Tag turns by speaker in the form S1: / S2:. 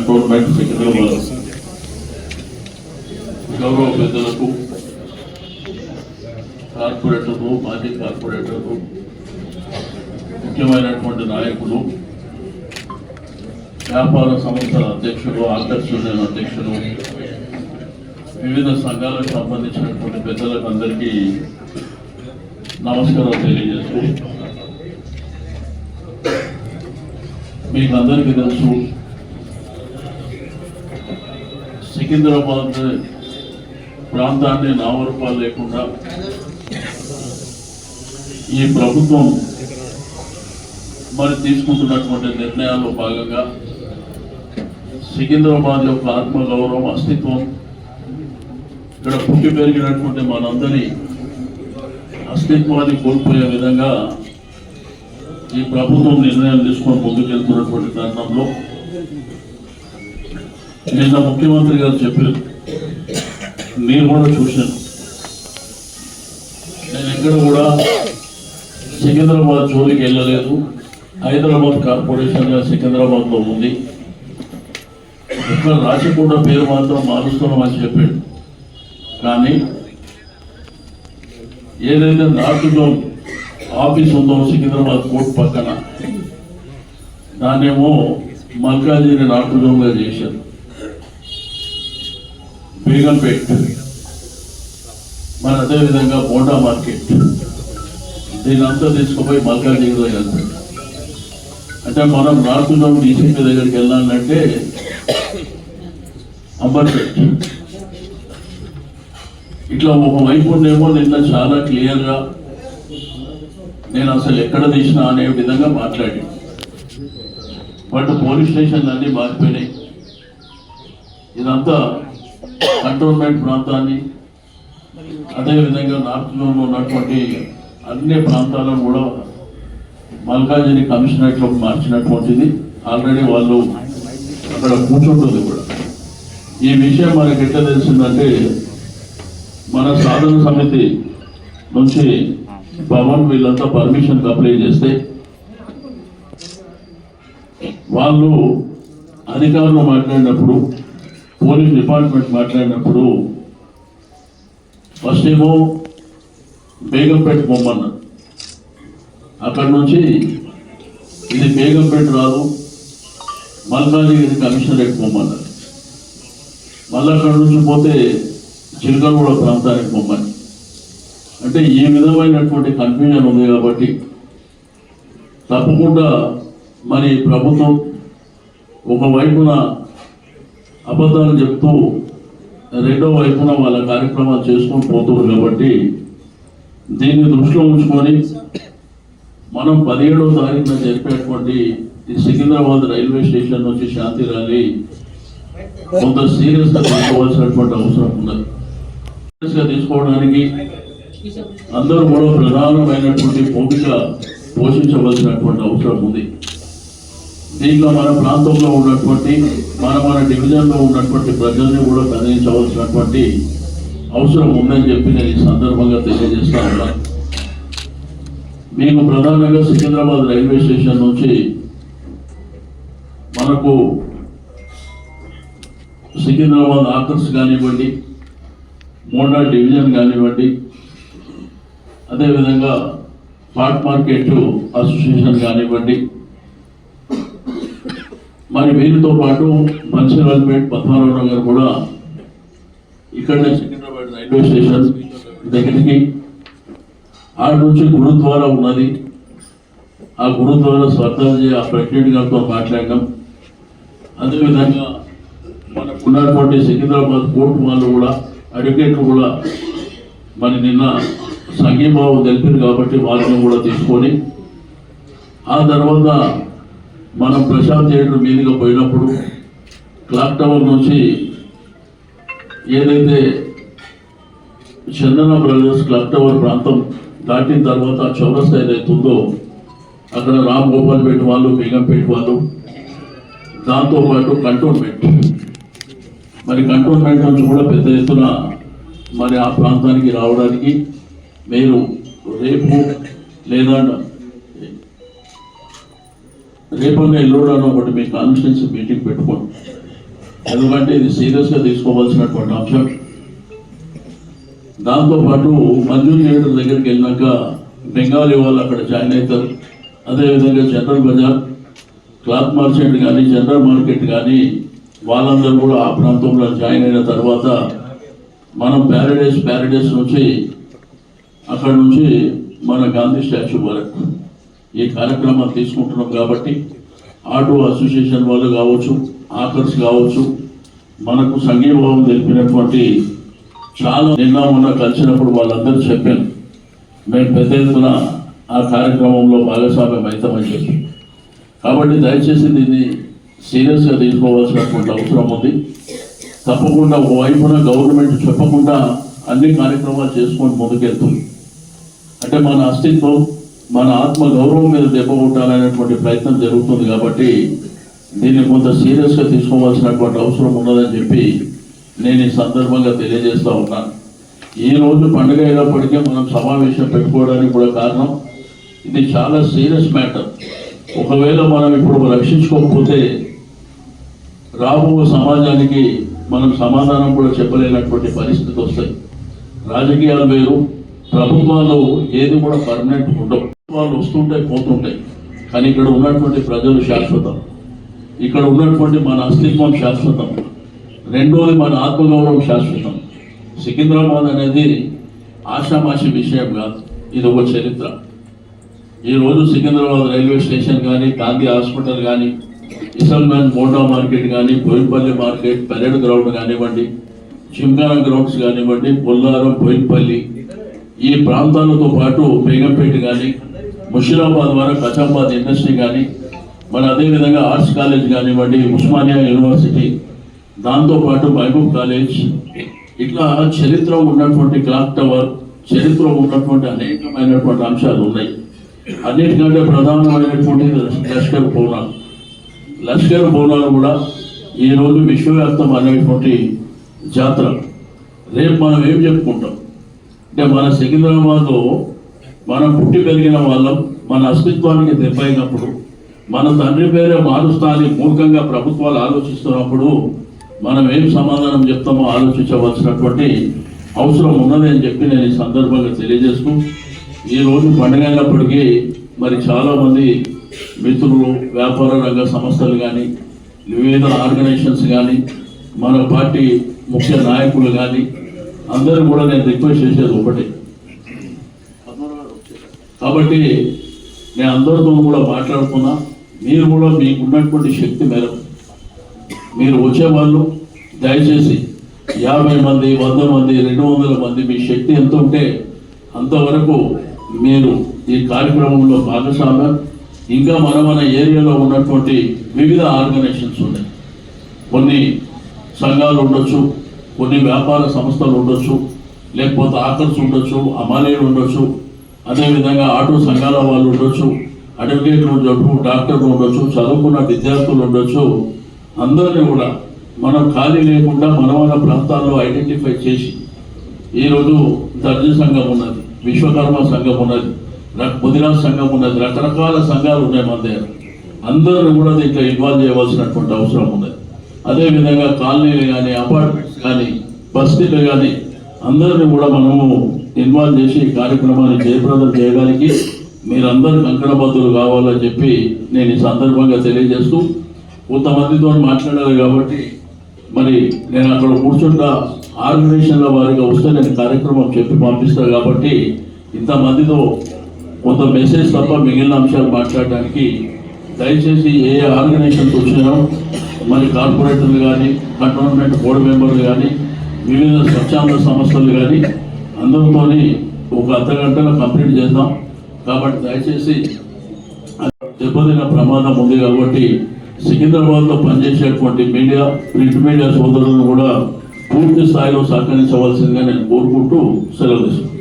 S1: Cantonment Secunderabad గౌరవ పెద్దలకు, కార్పొరేటర్లు, మాజీ కార్పొరేటర్లు, ముఖ్యమైనటువంటి నాయకులు, వ్యాపార సంస్థల అధ్యక్షులు, ఆకర్షణ అధ్యక్షులు, వివిధ సంఘాలకు సంబంధించినటువంటి పెద్దలకు అందరికీ నమస్కారం తెలియజేస్తూ, మీకు అందరికీ తెలుసు సికింద్రాబాద్ ప్రాంతాన్ని నామరూపాలు లేకుండా ఈ ప్రభుత్వం మరి తీసుకుంటున్నటువంటి నిర్ణయాల్లో భాగంగా సికింద్రాబాద్ యొక్క ఆత్మగౌరవం, అస్తిత్వం, ఇక్కడ పుట్టి పెరిగినటువంటి మనందరి అస్తిత్వాన్ని కోల్పోయే విధంగా ఈ ప్రభుత్వం నిర్ణయాలు తీసుకొని ముందుకెళ్తున్నటువంటి తరుణంలో నిన్న ముఖ్యమంత్రి గారు చెప్పారు, నేను కూడా చూశాను. నేను ఎక్కడ కూడా సికింద్రాబాద్ జోలికి వెళ్ళలేదు. హైదరాబాద్ కార్పొరేషన్గా సికింద్రాబాద్లో ఉంది. ఇక్కడ రాచకొండ పేరు మాత్రం మారుస్తున్నామని చెప్పాడు. కానీ ఏదైతే నార్త్ జోన్ ఆఫీస్ ఉందో సికింద్రాబాద్ కోర్టు పక్కన, దాన్నేమో మల్కాజిని నార్త్ జోన్గా చేశారు. బేగంపేట్, మరి అదేవిధంగా బోండా మార్కెట్, దీని అంతా తీసుకుపోయి మల్కాజిగిరిలో కలిపాడు. అంటే మనం నార్త్ జోన్ డీసీపీ దగ్గరికి వెళ్ళాలంటే అంబర్పేట్, ఇట్లా ఒకవైపునేమో నిన్న చాలా క్లియర్గా నేను అసలు ఎక్కడ తీసినా అనే విధంగా మాట్లాడి, బట్ పోలీస్ స్టేషన్లు అన్నీ మారిపోయినాయి. ఇదంతా కంటోన్మెంట్ ప్రాంతాన్ని, అదేవిధంగా నార్త్ జోన్లో ఉన్నటువంటి అన్ని ప్రాంతాలను కూడా మల్కాజిని కమిషనరేట్లోకి మార్చినటువంటిది. ఆల్రెడీ వాళ్ళు అక్కడ కూర్చుంటుంది కూడా. ఈ విషయం మనకి ఎట్లా తెలిసిందంటే, మన సాధన సమితి నుంచి భవన్ వీళ్ళంతా పర్మిషన్కి అప్లై చేస్తే వాళ్ళు అధికారులు మాట్లాడినప్పుడు, పోలీస్ డిపార్ట్మెంట్ మాట్లాడినప్పుడు ఫస్ట్ ఏమో బేగంపేట బొమ్మన్న, అక్కడ నుంచి ఇది బేగంపేట రాదు, మల్కాజిగిరి కమిషనరేట్ బొమ్మన్న, మళ్ళీ అక్కడ నుంచి పోతే చిలకలగూడ ప్రాంతానికి బొమ్మని. అంటే ఈ విధమైనటువంటి కన్ఫ్యూజన్ ఉంది. కాబట్టి తప్పకుండా మరి ప్రభుత్వం ఒకవైపున అబద్ధాలు చెప్తూ రెండో వైపున వాళ్ళ కార్యక్రమాలు చేసుకొని పోతున్నారు. కాబట్టి దీన్ని దృష్టిలో ఉంచుకొని మనం 17వ తారీఖున జరిపేటువంటి ఈ సికింద్రాబాద్ రైల్వే స్టేషన్ నుంచి శాంతి ర్యాలీ కొంత సీరియస్గా తీసుకోవాల్సినటువంటి అవసరం ఉన్నది. సీరియస్గా తీసుకోవడానికి అందరూ కూడా ప్రధానమైనటువంటి భూమిక పోషించవలసినటువంటి అవసరం ఉంది. దీంట్లో మన ప్రాంతంలో ఉన్నటువంటి మన డివిజన్లో ఉన్నటువంటి ప్రజల్ని కూడా కదిలించవలసినటువంటి అవసరం ఉందని చెప్పి నేను ఈ సందర్భంగా తెలియజేస్తా ఉన్నాను. మీకు ప్రధానంగా సికింద్రాబాద్ రైల్వే స్టేషన్ నుంచి మనకు సికింద్రాబాద్ ఆకర్స్ కానివ్వండి, మోండా డివిజన్ కానివ్వండి, అదేవిధంగా పాట్ మార్కెట్ అసోసియేషన్ కానివ్వండి, మరి వీరితో పాటు బన్సీలాల్పేట్, పద్మారావు నగర్ కూడా ఇక్కడనే సికింద్రాబాద్ రైల్వే స్టేషన్ దగ్గరికి, ఆడ నుంచి గురుద్వారా ఉన్నది. ఆ గురుద్వారా స్వర్ధాజీ ఆ ప్రెసిడెంట్ గారితో మాట్లాడడం, అదేవిధంగా మనకు ఉన్నటువంటి సికింద్రాబాద్ కోర్టు వాళ్ళు కూడా, అడ్వకేట్లు కూడా మరి నిన్న సంఘీభావం తెలిపారు. కాబట్టి వాళ్ళని కూడా తీసుకొని ఆ తర్వాత మనం ప్రశాంత్ థియేటర్ మీదుగా పోయినప్పుడు క్లాక్ టవర్ నుంచి ఏదైతే చందన బ్రదర్స్ క్లాక్ టవర్ ప్రాంతం దాటిన తర్వాత చౌరస్తా ఏదైతే ఉందో అక్కడ రామ్ గోపాల్పేట వాళ్ళు, బేగంపేట వాళ్ళు, దాంతోపాటు కంటోన్మెంట్, మరి కంటోన్మెంట్ నుంచి కూడా పెద్ద ఎత్తున మరి ఆ ప్రాంతానికి రావడానికి మీరు రేపు లేదా రేపన్నా ఎల్లుండనో ఒకటి మీ కాన్స్టిట్యున్సీ మీటింగ్ పెట్టుకోండి. ఎందుకంటే ఇది సీరియస్గా తీసుకోవాల్సినటువంటి అంశం. దాంతోపాటు మంజూరు థియేటర్ దగ్గరికి వెళ్ళినాక బెంగాలీ వాళ్ళు అక్కడ జాయిన్ అవుతారు. అదేవిధంగా జనరల్ బజార్, క్లాత్ మార్కెట్ కానీ, జనరల్ మార్కెట్ కానీ వాళ్ళందరూ కూడా ఆ ప్రాంతంలో జాయిన్ అయిన తర్వాత మనం ప్యారడైస్ నుంచి అక్కడ నుంచి మన గాంధీ స్టాచ్యూ వరకు ఈ కార్యక్రమాలు తీసుకుంటున్నాం. కాబట్టి ఆటో అసోసియేషన్ వాళ్ళు కావచ్చు, ఆకర్స్ కావచ్చు, మనకు సంఘీభావం తెలిపినటువంటి చాలా నిన్న మొన్న కలిసినప్పుడు వాళ్ళందరూ చెప్పాను, మేము పెద్ద ఎత్తున ఆ కార్యక్రమంలో భాగస్వామ్యం అవుతామని చెప్పి. కాబట్టి దయచేసి దీన్ని సీరియస్గా తీసుకోవాల్సినటువంటి అవసరం ఉంది. తప్పకుండా ఒకవైపున గవర్నమెంట్ చెప్పకుండా అన్ని కార్యక్రమాలు చేసుకొని ముందుకెళ్తుంది. అంటే మన అస్తిత్వం, మన ఆత్మ గౌరవం మీద దెబ్బ కొట్టాలనేటువంటి ప్రయత్నం జరుగుతుంది. కాబట్టి దీన్ని కొంత సీరియస్గా తీసుకోవాల్సినటువంటి అవసరం ఉన్నదని చెప్పి నేను ఈ సందర్భంగా తెలియజేస్తూ ఉన్నాను. ఈరోజు పండుగ అయినప్పటికీ మనం సమావేశం పెట్టుకోవడానికి కూడా కారణం ఇది చాలా సీరియస్ మ్యాటర్. ఒకవేళ మనం ఇప్పుడు రక్షించుకోకపోతే రాబో సమాజానికి మనం సమాధానం కూడా చెప్పలేనటువంటి పరిస్థితి వస్తాయి. రాజకీయాలు వేరు, ప్రభుత్వాలు ఏది కూడా పర్మనెంట్ ఉండవు. వాళ్ళు వస్తుంటాయి, పోతుంటాయి. కానీ ఇక్కడ ఉన్నటువంటి ప్రజలు శాశ్వతం, ఇక్కడ ఉన్నటువంటి మన అస్తిత్వం శాశ్వతం. రెండోది మన ఆత్మగౌరవం శాశ్వతం. సికింద్రాబాద్ అనేది ఆషామాషి విషయం కాదు, ఇది ఒక చరిత్ర. ఈరోజు సికింద్రాబాద్ రైల్వే స్టేషన్ కానీ, గాంధీ హాస్పిటల్ కానీ, ఇసల్గంజ్ మోటా మార్కెట్ కానీ, బోయిన్పల్లి మార్కెట్, పెరేడ్ గ్రౌండ్ కానివ్వండి, జిమ్ఖానా గ్రౌండ్స్ కానివ్వండి, పొల్లారం, బోయిన్పల్లి ఈ ప్రాంతాలతో పాటు బేగంపేట కానీ, ముషిరాబాద్ ద్వారా కచాబాద్ ఇండస్ట్రీ కానీ, మన అదేవిధంగా ఆర్ట్స్ కాలేజ్ కానివ్వండి, ఉస్మానియా యూనివర్సిటీ, దాంతోపాటు మహబూబ్ కాలేజ్, ఇట్లా చరిత్ర ఉన్నటువంటి క్లాక్ టవర్, చరిత్ర ఉన్నటువంటి అనేకమైనటువంటి అంశాలు ఉన్నాయి. అన్నిటికంటే ప్రధానమైనటువంటి లష్కర్ బోనాలు కూడా ఈరోజు విశ్వవ్యాప్తం అనేటువంటి జాతర. రేపు మనం ఏం చెప్పుకుంటాం అంటే మన సికింద్రాబాద్లో మనం పుట్టి పెరిగిన వాళ్ళం, మన అస్తిత్వానికి దెబ్బైనప్పుడు, మన తండ్రి పేరే మారుస్తా అని మూర్ఖంగా ప్రభుత్వాలు ఆలోచిస్తున్నప్పుడు మనం ఏం సమాధానం చెప్తామో ఆలోచించవలసినటువంటి అవసరం ఉన్నది అని చెప్పి నేను ఈ సందర్భంగా తెలియజేస్తూ, ఈరోజు పండుగ అయినప్పటికీ మరి చాలామంది మిత్రులు, వ్యాపార రంగ సంస్థలు కానీ, వివిధ ఆర్గనైజేషన్స్ కానీ, మన పార్టీ ముఖ్య నాయకులు కానీ అందరూ కూడా నేను రిక్వెస్ట్ చేసేది ఒకటే. కాబట్టి నేను అందరితో కూడా మాట్లాడుకున్నా, మీరు కూడా మీకు ఉన్నటువంటి శక్తి మేరకు మీరు వచ్చేవాళ్ళు దయచేసి 50 మంది, 100 మంది, 200 మంది మీ శక్తి ఎంత ఉంటే అంతవరకు మీరు ఈ కార్యక్రమంలో భాగస్వామ్యం. ఇంకా మన ఏరియాలో ఉన్నటువంటి వివిధ ఆర్గనైజేషన్స్ ఉన్నాయి, కొన్ని సంఘాలు ఉండొచ్చు, కొన్ని వ్యాపార సంస్థలు ఉండొచ్చు, లేకపోతే ఆకర్స్ ఉండొచ్చు, అమాలీలు ఉండొచ్చు, అదేవిధంగా ఆటో సంఘాల వాళ్ళు ఉండొచ్చు, అడ్వకేట్లు ఉండొచ్చు, డాక్టర్లు ఉండొచ్చు, చదువుకున్న విద్యార్థులు ఉండొచ్చు. అందరినీ కూడా మనం ఖాళీ లేకుండా మన ప్రాంతాల్లో ఐడెంటిఫై చేసి, ఈరోజు దర్జీ సంఘం ఉన్నది, విశ్వకర్మ సంఘం ఉన్నది, ముదిరాజ్ సంఘం ఉన్నది, రకరకాల సంఘాలు ఉన్నాయి మన దగ్గర. అందరిని కూడా దీంట్లో ఇన్వాల్వ్ చేయవలసినటువంటి అవసరం ఉన్నది. అదేవిధంగా కాలనీలు కానీ, అపార్ట్మెంట్స్ కానీ, బస్తీలు కానీ అందరినీ కూడా మనము ఇన్వాల్వ్ చేసి ఈ కార్యక్రమాన్ని జయప్రదం చేయడానికి మీరందరూ కంకణబద్దులు కావాలని చెప్పి నేను ఈ సందర్భంగా తెలియజేస్తూ, కొంతమందితో మాట్లాడాలి కాబట్టి మరి నేను అక్కడ కూర్చుంటా ఆర్గనైజేషన్ల వారిగా వస్తే నేను కార్యక్రమం చెప్పి పంపిస్తాను. కాబట్టి ఇంతమందితో కొంత మెసేజ్ తప్ప మిగిలిన అంశాలు మాట్లాడడానికి దయచేసి ఏ ఆర్గనైజేషన్స్ వచ్చినారో మరి కార్పొరేటర్లు కానీ, కంటోన్మెంట్ బోర్డు మెంబర్లు కానీ, వివిధ స్వచ్ఛంద సంస్థలు కానీ అందరితో ఒక అర్ధగంటలో కంప్లీట్ చేద్దాం. కాబట్టి దయచేసి దెబ్బతిన ప్రమాదం ఉంది కాబట్టి సికింద్రాబాద్లో పనిచేసేటువంటి మీడియా, ప్రింట్ మీడియా సోదరులను కూడా పూర్తి స్థాయిలో సహకరించవలసిందిగా నేను కోరుకుంటూ సెలవు తీసుకుంటాను.